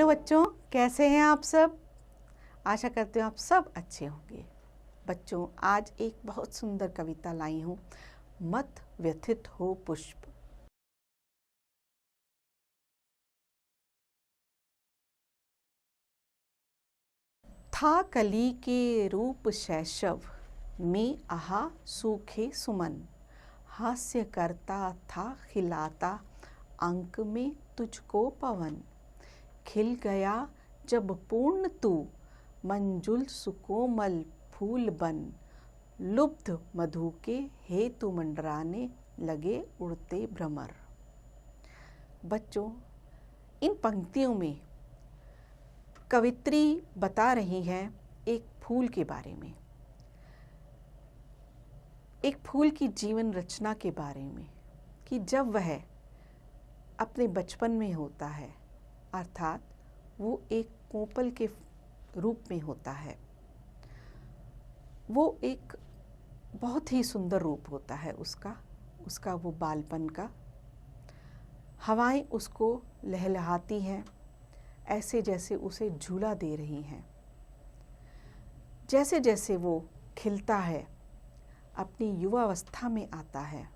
Hello बच्चों, कैसे हैं आप सब। आशा करते हो आप सब अच्छे होंगे। बच्चों, आज एक बहुत सुंदर कविता लाई हूँ, मत व्यथित हो पुष्प। था कली के रूप शैशव में आहा सूखे सुमन, हास्य करता था खिलाता अंक में तुझको पवन। खिल गया जब पूर्ण तू मंजुल सुकोमल फूल बन, लुब्ध मधु के हेतु मंडराने लगे उड़ते भ्रमर। बच्चों, इन पंक्तियों में कवित्री बता रही हैं एक फूल के बारे में, एक फूल की जीवन रचना के बारे में, कि जब वह अपने बचपन में होता है, अर्थात वो एक कोपल के रूप में होता है, वो एक बहुत ही सुंदर रूप होता है उसका वो बालपन का। हवाएं उसको लहलहाती हैं, ऐसे जैसे उसे झूला दे रही हैं। जैसे जैसे वो खिलता है, अपनी युवावस्था में आता है,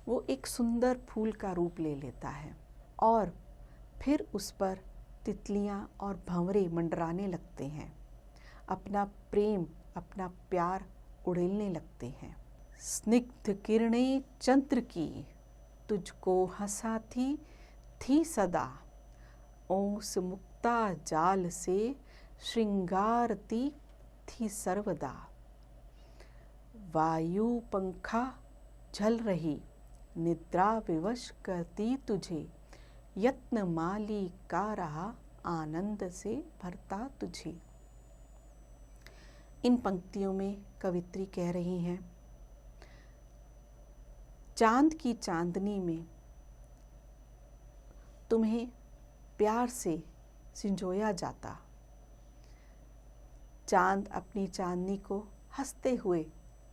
वो एक सुंदर फूल का रूप ले लेता है और फिर उस पर तितलियां और भंवरे मंडराने लगते हैं, अपना प्रेम, अपना प्यार उड़ेलने लगते हैं। स्निग्ध किरणें चंद्र की तुझको हंसाती थी सदा, ओस मुक्ता जाल से श्रृंगारती थी सर्वदा। वायु पंखा झल रही निद्रा विवश करती तुझे, यत्न माली का रहा आनंद से भरता तुझे। इन पंक्तियों में कवित्री कह रही हैं, चांद की चांदनी में तुम्हें प्यार से सिंजोया जाता। चांद अपनी चांदनी को हंसते हुए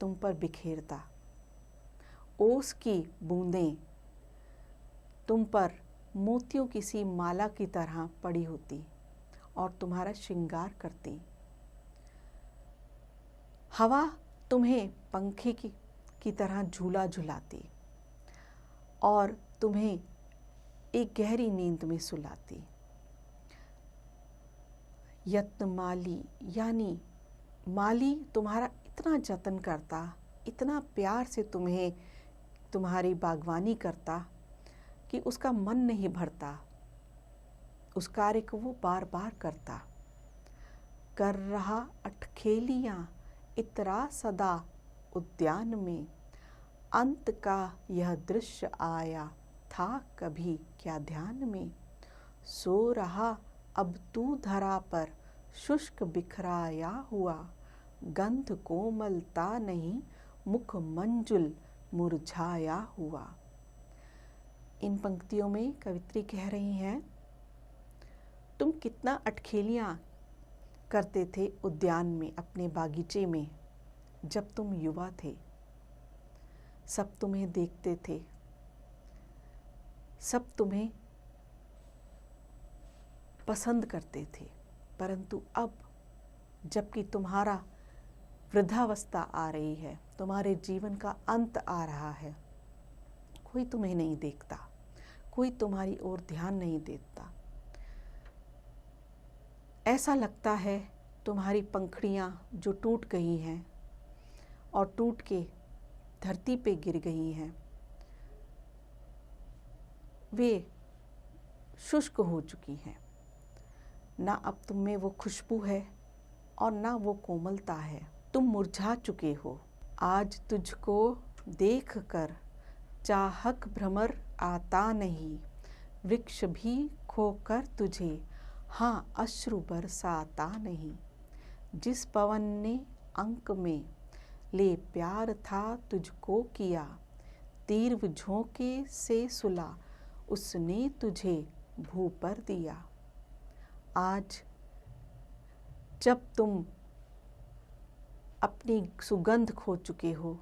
तुम पर बिखेरता। ओस की बूंदें तुम पर मोतियों की सी माला की तरह पड़ी होती और तुम्हारा श्रृंगार करती। हवा तुम्हें पंखे की तरह झूला झुलाती और तुम्हें एक गहरी नींद में सुलाती। यत्न माली यानी माली तुम्हारा इतना जतन करता, इतना प्यार से तुम्हें तुम्हारी बागवानी करता कि उसका मन नहीं भरता, उस कार्य को वो बार बार करता। कर रहा अटखेलियाँ इतरा सदा उद्यान में, अंत का यह दृश्य आया था कभी क्या ध्यान में। सो रहा अब तू धरा पर शुष्क बिखराया हुआ, गंध कोमलता नहीं मुख मंजुल मुरझाया हुआ। इन पंक्तियों में कवित्री कह रही हैं, तुम कितना अटखेलियाँ करते थे उद्यान में, अपने बागीचे में, जब तुम युवा थे। सब तुम्हें देखते थे, सब तुम्हें पसंद करते थे, परंतु अब जबकि तुम्हारा वृद्धावस्था आ रही है, तुम्हारे जीवन का अंत आ रहा है, कोई तुम्हें नहीं देखता, कोई तुम्हारी ओर ध्यान नहीं देता। ऐसा लगता है तुम्हारी पंखुड़ियाँ जो टूट गई हैं और टूट के धरती पे गिर गई हैं, वे शुष्क हो चुकी हैं। ना अब तुम में वो खुशबू है और ना वो कोमलता है, तुम मुरझा चुके हो। आज तुझको देख कर चाहक भ्रमर आता नहीं, वृक्ष भी खोकर तुझे हाँ अश्रु बरसाता नहीं। जिस पवन ने अंक में ले प्यार था तुझको किया, तीर झोंके से सुला उसने तुझे भू पर दिया। आज जब तुम अपनी सुगंध खो चुके हो,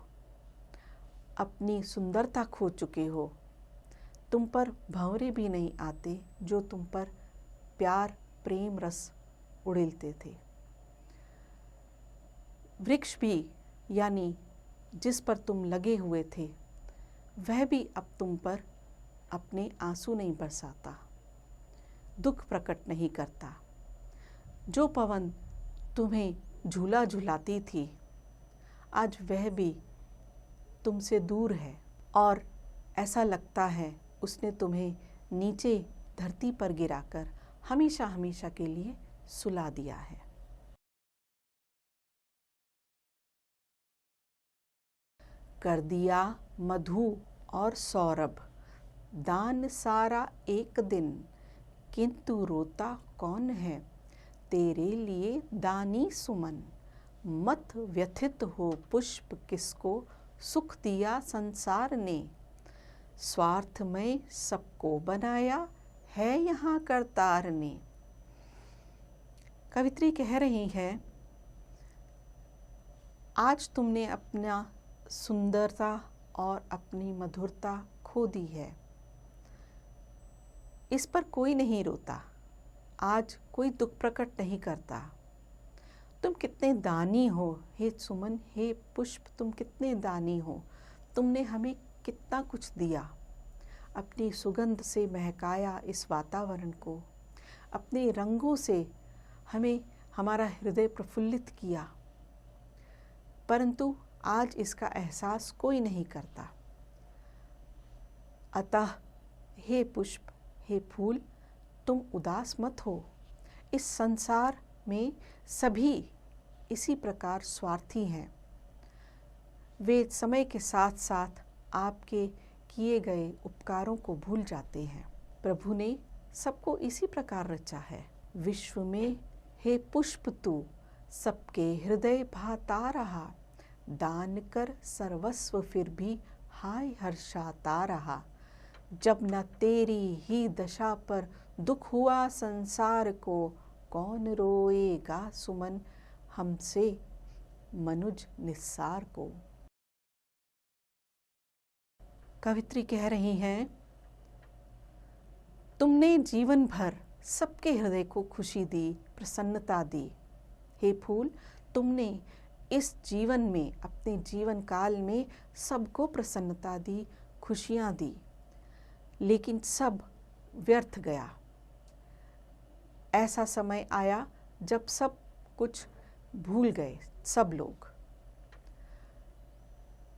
अपनी सुंदरता खो चुके हो, तुम पर भंवरे भी नहीं आते जो तुम पर प्यार प्रेम रस उड़ेलते थे। वृक्ष भी, यानी जिस पर तुम लगे हुए थे, वह भी अब तुम पर अपने आंसू नहीं बरसाता, दुख प्रकट नहीं करता। जो पवन तुम्हें झूला झुलाती थी, आज वह भी तुमसे दूर है और ऐसा लगता है उसने तुम्हें नीचे धरती पर गिराकर हमेशा हमेशा के लिए सुला दिया है। कर दिया मधु और सौरभ दान सारा एक दिन, किंतु रोता कौन है तेरे लिए दानी सुमन। मत व्यथित हो पुष्प किसको सुख दिया संसार ने, स्वार्थ में सबको बनाया है यहाँ करतार ने। कवित्री कह रही है, आज तुमने अपना सुंदरता और अपनी मधुरता खो दी है। इस पर कोई नहीं रोता, आज कोई दुख प्रकट नहीं करता। तुम कितने दानी हो हे सुमन, हे पुष्प, तुम कितने दानी हो। तुमने हमें कितना कुछ दिया, अपनी सुगंध से महकाया इस वातावरण को, अपने रंगों से हमें हमारा हृदय प्रफुल्लित किया, परंतु आज इसका एहसास कोई नहीं करता। अतः हे पुष्प, हे फूल, तुम उदास मत हो। इस संसार में सभी इसी प्रकार स्वार्थी हैं। वे समय के साथ साथ आपके किए गए उपकारों को भूल जाते हैं। प्रभु ने सबको इसी प्रकार रचा है। विश्व में हे पुष्प तू सबके हृदय भाता रहा, दान कर सर्वस्व फिर भी हाय हर्षाता रहा। जब न तेरी ही दशा पर दुख हुआ संसार को, कौन रोएगा सुमन हमसे मनुज निस्सार को। कवित्री कह रही हैं, तुमने जीवन भर सबके हृदय को खुशी दी, प्रसन्नता दी। हे फूल, तुमने इस जीवन में, अपने जीवन काल में सबको प्रसन्नता दी, खुशियाँ दी, लेकिन सब व्यर्थ गया। ऐसा समय आया जब सब कुछ भूल गए सब लोग।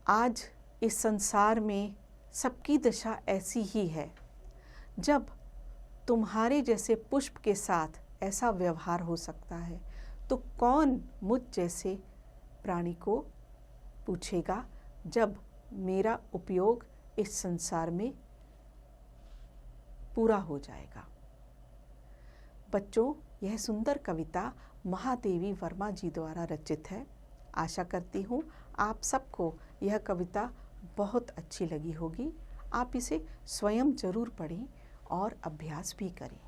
आज इस संसार में सबकी दशा ऐसी ही है। जब तुम्हारे जैसे पुष्प के साथ ऐसा व्यवहार हो सकता है, तो कौन मुझ जैसे प्राणी को पूछेगा जब मेरा उपयोग इस संसार में पूरा हो जाएगा। बच्चों, यह सुंदर कविता महादेवी वर्मा जी द्वारा रचित है। आशा करती हूँ आप सबको यह कविता बहुत अच्छी लगी होगी। आप इसे स्वयं जरूर पढ़ें और अभ्यास भी करें।